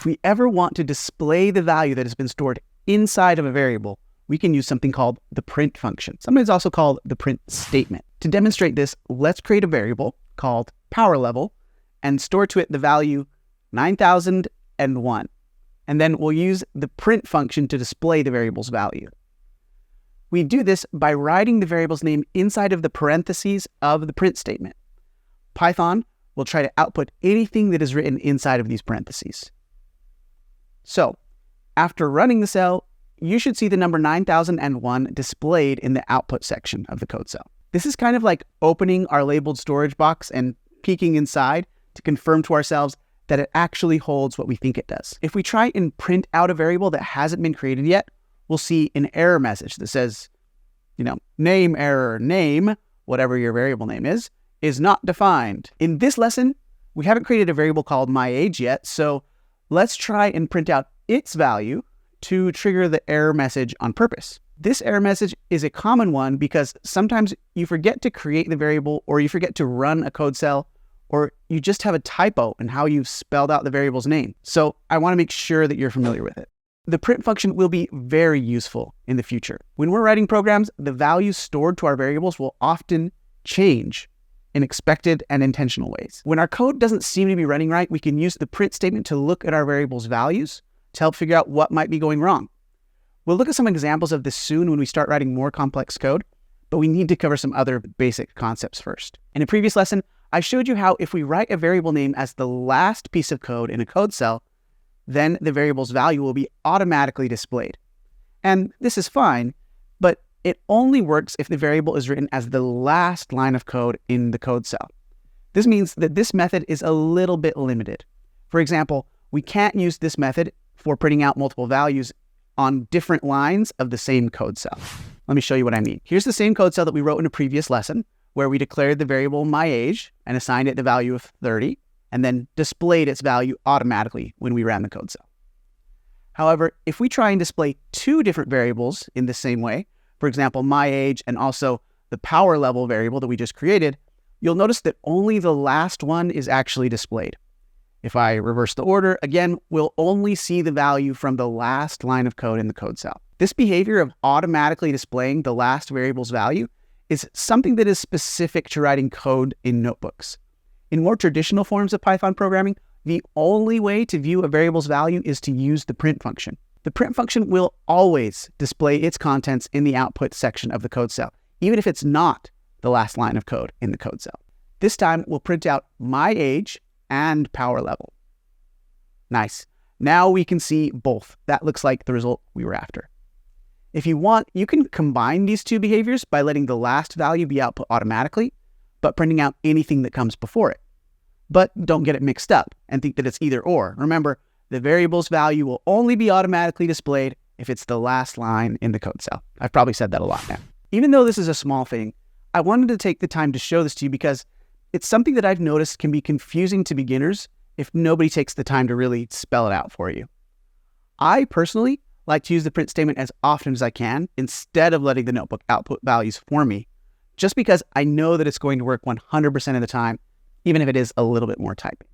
we ever want to display the value that has been stored inside of a variable, we can use something called the print function, sometimes also called the print statement. To demonstrate this, let's create a variable called power level and store to it the value 9001. And then we'll use the print function to display the variable's value. We do this by writing the variable's name inside of the parentheses of the print statement. Python will try to output anything that is written inside of these parentheses. So, after running the cell, you should see the number 9001 displayed in the output section of the code cell. This is kind of like opening our labeled storage box and peeking inside to confirm to ourselves that it actually holds what we think it does. If we try and print out a variable that hasn't been created yet, we'll see an error message that says, name error, name, whatever your variable name is not defined. In this lesson, we haven't created a variable called myAge yet, so let's try and print out its value to trigger the error message on purpose. This error message is a common one because sometimes you forget to create the variable, or you forget to run a code cell, or you just have a typo in how you've spelled out the variable's name. So I want to make sure that you're familiar with it. The print function will be very useful in the future. When we're writing programs, the values stored to our variables will often change in expected and intentional ways. When our code doesn't seem to be running right, we can use the print statement to look at our variable's values to help figure out what might be going wrong. We'll look at some examples of this soon when we start writing more complex code, but we need to cover some other basic concepts first. In a previous lesson, I showed you how if we write a variable name as the last piece of code in a code cell, then the variable's value will be automatically displayed. And this is fine, but it only works if the variable is written as the last line of code in the code cell. This means that this method is a little bit limited. For example, we can't use this method for printing out multiple values on different lines of the same code cell. Let me show you what I mean. Here's the same code cell that we wrote in a previous lesson, where we declared the variable myAge and assigned it the value of 30, and then displayed its value automatically when we ran the code cell. However, if we try and display two different variables in the same way, for example, myAge and also the power level variable that we just created, you'll notice that only the last one is actually displayed. If I reverse the order, again, we'll only see the value from the last line of code in the code cell. This behavior of automatically displaying the last variable's value is something that is specific to writing code in notebooks. In more traditional forms of Python programming, the only way to view a variable's value is to use the print function. The print function will always display its contents in the output section of the code cell, even if it's not the last line of code in the code cell. This time, we'll print out myAge and power level. Nice. Now we can see both. That looks like the result we were after. If you want, you can combine these two behaviors by letting the last value be output automatically, but printing out anything that comes before it. But don't get it mixed up and think that it's either or. Remember, the variable's value will only be automatically displayed if it's the last line in the code cell. I've probably said that a lot now. Even though this is a small thing, I wanted to take the time to show this to you because it's something that I've noticed can be confusing to beginners if nobody takes the time to really spell it out for you. I personally like to use the print statement as often as I can instead of letting the notebook output values for me, just because I know that it's going to work 100% of the time, even if it is a little bit more typing.